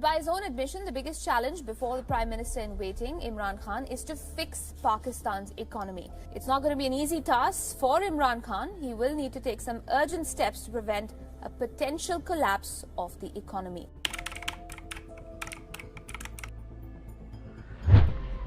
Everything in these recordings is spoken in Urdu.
By his own admission, the biggest challenge before the Prime Minister in waiting, Imran Khan, is to fix Pakistan's economy. It's not going to be an easy task for Imran Khan. He will need to take some urgent steps to prevent a potential collapse of the economy.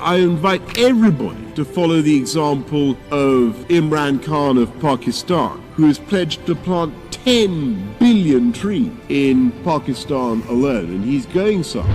I invite everybody to follow the example of Imran Khan of Pakistan, who has pledged to plant 10 billion trees in Pakistan alone, and he's going some.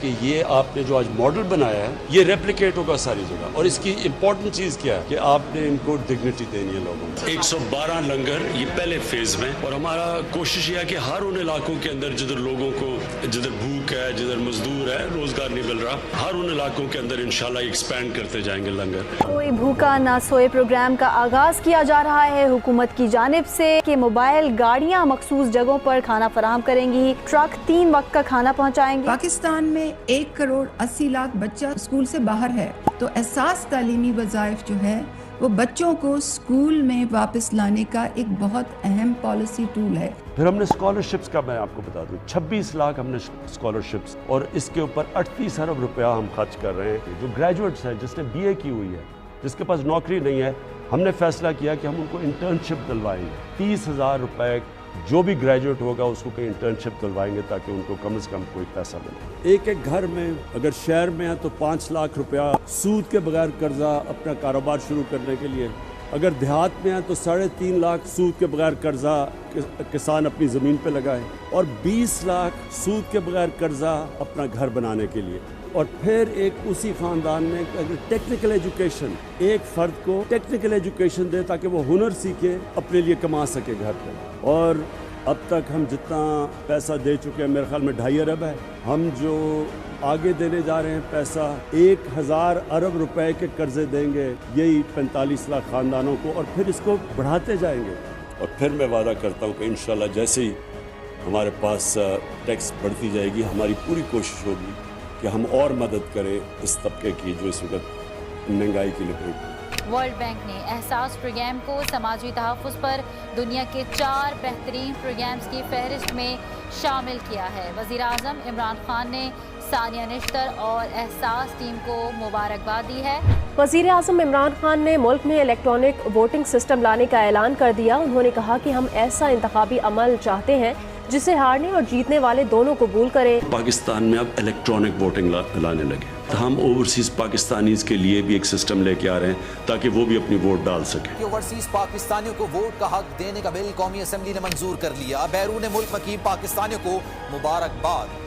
کہ یہ آپ نے جو آج ماڈل بنایا ہے یہ ریپلیکیٹ ہوگا ساری جگہ, اور اس کی امپورٹنٹ چیز کیا ہے کہ آپ نے ان کو ڈگنیٹی دینی ہے لوگوں کو. 112 لنگر یہ پہلے فیز میں, اور ہمارا کوشش یہ ہے کہ ہر ان علاقوں کے اندر جدھر لوگوں کو, جدھر بھوک ہے, جدھر مزدور ہے, روزگار نہیں مل رہا, ہر ان علاقوں کے اندر انشاءاللہ ایکسپینڈ کرتے جائیں گے لنگر. کوئی بھوکا نہ سوئے پروگرام کا آغاز کیا جا رہا ہے حکومت کی جانب سے کہ موبائل گاڑیاں مخصوص جگہوں پر کھانا فراہم کریں گی, ٹرک 3 وقت کا کھانا پہنچائیں گے. پاکستان میں 1 کروڑ 80 لاکھ بچہ اسکول سے باہر ہے, تو احساس تعلیمی وظائف جو ہے وہ بچوں کو اسکول میں واپس لانے کا ایک بہت اہم پالیسی ٹول ہے. پھر ہم نے اسکالرشپس کا, میں آپ کو بتا دوں 26 لاکھ ہم نے اسکالرشپس, اور اس کے اوپر 38 ارب روپیہ ہم خرچ کر رہے ہیں. جو گریجویٹس ہیں, جس نے BA کی ہوئی ہے, جس کے پاس نوکری نہیں ہے, ہم نے فیصلہ کیا کہ ہم ان کو انٹرنشپ دلوائیں گے. 30,000 روپے جو بھی گریجویٹ ہوگا اس کو کہیں انٹرنشپ دلوائیں گے تاکہ ان کو کم از کم کوئی پیسہ ملے. ایک گھر میں اگر شہر میں ہے تو 5 لاکھ روپیہ سود کے بغیر قرضہ اپنا کاروبار شروع کرنے کے لیے, اگر دیہات میں ہے تو 3.5 لاکھ سود کے بغیر قرضہ کسان اپنی زمین پہ لگائے, اور 20 لاکھ سود کے بغیر قرضہ اپنا گھر بنانے کے لیے. اور پھر ایک اسی خاندان میں اگر ٹیکنیکل ایجوکیشن, ایک فرد کو ٹیکنیکل ایجوکیشن دے تاکہ وہ ہنر سیکھے, اپنے لیے کما سکے گھر پہ. اور اب تک ہم جتنا پیسہ دے چکے ہیں میرے خیال میں 2.5 ارب ہے. ہم جو آگے دینے جا رہے ہیں پیسہ 1,000 ارب روپے کے قرضے دیں گے یہی 45 لاکھ خاندانوں کو, اور پھر اس کو بڑھاتے جائیں گے. اور پھر میں وعدہ کرتا ہوں کہ انشاءاللہ جیسے ہی ہمارے پاس ٹیکس بڑھتی جائے گی, ہماری پوری کوشش ہوگی کہ ہم اور مدد کریں اس طبقے کی جو اس وقت مہنگائی کی لپیٹ. ورلڈ بینک نے احساس پروگرام کو سماجی تحفظ پر دنیا کے 4 بہترین پروگرامز کی فہرست میں شامل کیا ہے. وزیر اعظم عمران خان نے ثانیہ نشتر اور احساس ٹیم کو مبارکباد دی ہے. وزیر اعظم عمران خان نے ملک میں الیکٹرانک ووٹنگ سسٹم لانے کا اعلان کر دیا. انہوں نے کہا کہ ہم ایسا انتخابی عمل چاہتے ہیں جسے ہارنے اور جیتنے والے دونوں قبول کریں. پاکستان میں اب الیکٹرانک ووٹنگ لانے لگے, ہم اوورسیز پاکستانیز کے لیے بھی ایک سسٹم لے کے آ رہے ہیں تاکہ وہ بھی اپنی ووٹ ڈال سکیں. اوورسیز پاکستانیوں کو ووٹ کا حق دینے کا بل قومی اسمبلی نے منظور کر لیا. بیرون ملک مقیم پاکستانیوں کو مبارکباد.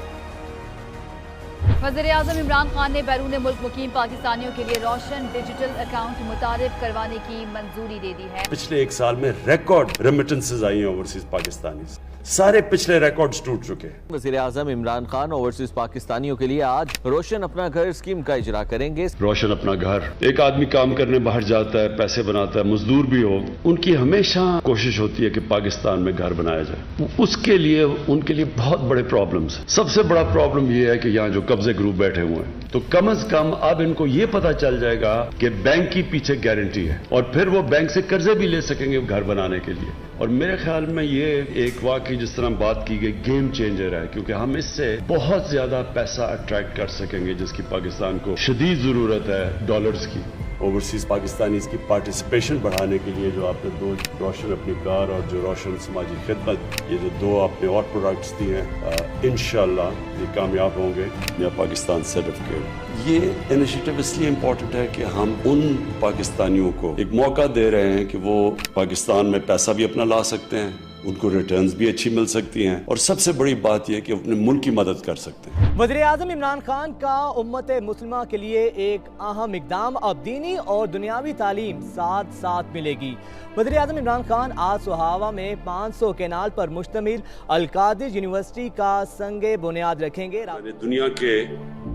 وزیر اعظم عمران خان نے بیرون ملک مقیم پاکستانیوں کے لیے روشن ڈیجیٹل اکاؤنٹ متعارف کروانے کی منظوری دے دی ہے. پچھلے 1 سال میں ریکارڈ ریمیٹنسز آئی ہیں اوورسیز پاکستانیز, سارے پچھلے ریکارڈز ٹوٹ چکے ہیں. وزیر اعظم عمران خان اوورسیز پاکستانیوں کے لیے آج روشن اپنا گھر اسکیم کا اجرا کریں گے. روشن اپنا گھر, ایک آدمی کام کرنے باہر جاتا ہے, پیسے بناتا ہے, مزدور بھی ہو, ان کی ہمیشہ کوشش ہوتی ہے کہ پاکستان میں گھر بنایا جائے. اس کے لیے ان کے لیے بہت بڑے پرابلمز. سب سے بڑا پرابلم یہ ہے کہ یہاں جو قبضے گروپ بیٹھے ہوئے ہیں, تو کم از کم اب ان کو یہ پتا چل جائے گا کہ بینک کی پیچھے گارنٹی ہے, اور پھر وہ بینک سے قرضے بھی لے سکیں گے گھر بنانے کے لیے. اور میرے خیال میں یہ ایک واقعی جس طرح بات کی گئی گیم چینجر ہے, کیونکہ ہم اس سے بہت زیادہ پیسہ اٹریکٹ کر سکیں گے جس کی پاکستان کو شدید ضرورت ہے, ڈالرز کی. اوورسیز پاکستانیز کی پارٹیسپیشن بڑھانے کے لیے جو آپ نے 2 روشن اپنی کار اور جو روشن سماجی خدمت, یہ جو 2 آپ نے اور پروڈکٹس دیے ہیں, انشاءاللہ یہ کامیاب ہوں گے. یا پاکستان سرٹیفکیٹ, یہ انیشیٹو اس لیے امپورٹنٹ ہے کہ ہم ان پاکستانیوں کو ایک موقع دے رہے ہیں کہ وہ پاکستان میں پیسہ بھی اپنا لا سکتے ہیں, ان کو ریٹرنز بھی اچھی مل سکتی ہیں, اور سب سے بڑی بات یہ کہ اپنے ملک کی مدد کر سکتے ہیں. وزیر اعظم عمران خان کا امت مسلمہ کے لیے ایک اہم اقدام, اب دینی اور دنیاوی تعلیم ساتھ ساتھ ملے گی. وزیر اعظم عمران خان آج سہاوا میں 500 کینال پر مشتمل القادر یونیورسٹی کا سنگ بنیاد رکھیں گے. دنیا کے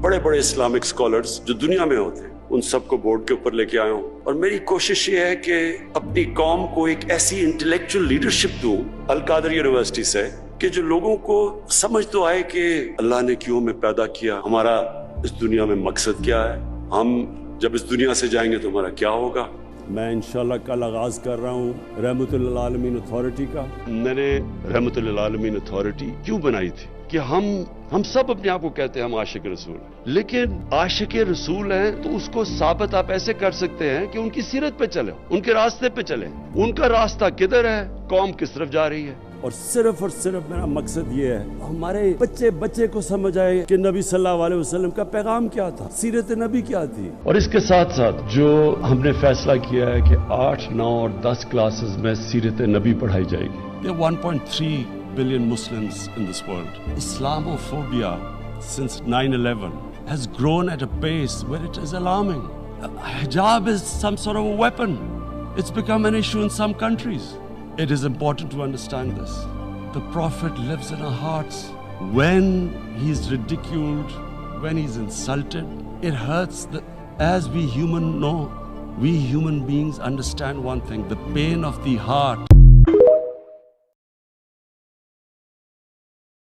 بڑے بڑے اسلامک اسکالرز جو دنیا میں ہوتے ہیں ان سب کو بورڈ کے اوپر لے کے آیا ہوں, اور میری کوشش یہ ہے کہ اپنی قوم کو ایک ایسی انٹلیکچوئل لیڈرشپ دوں القادر یونیورسٹی سے کہ جو لوگوں کو سمجھ تو آئے کہ اللہ نے کیوں ہمیں پیدا کیا, ہمارا اس دنیا میں مقصد کیا ہے, ہم جب اس دنیا سے جائیں گے تو ہمارا کیا ہوگا. میں انشاءاللہ کل آغاز کر رہا ہوں رحمت للعالمین اتھارٹی کا. میں نے رحمت للعالمین اتھارٹی کیوں بنائی تھی کہ ہم سب اپنے آپ کو کہتے ہیں ہم عاشق رسول ہیں, لیکن عاشق رسول ہیں تو اس کو ثابت آپ ایسے کر سکتے ہیں کہ ان کی سیرت پہ چلیں, ان کے راستے پہ چلیں, ان کا راستہ کدھر ہے, قوم کس طرف جا رہی ہے. اور صرف میرا مقصد یہ ہے ہمارے بچے کو سمجھ آئے کہ نبی صلی اللہ علیہ وسلم کا پیغام کیا تھا, سیرت نبی کیا تھی. اور اس کے ساتھ ساتھ جو ہم نے فیصلہ کیا ہے کہ 8, 9 اور 10 کلاسز میں سیرت نبی پڑھائی جائے گی. یہ 1.3 billion Muslims in this world. Islamophobia since 9/11 has grown at a pace where it is alarming. Hijab is some sort of a weapon. It's become an issue in some countries. It is important to understand this. The Prophet lives in our hearts. When he's ridiculed, when he's insulted, it hurts. As we human beings understand one thing, the pain of the heart.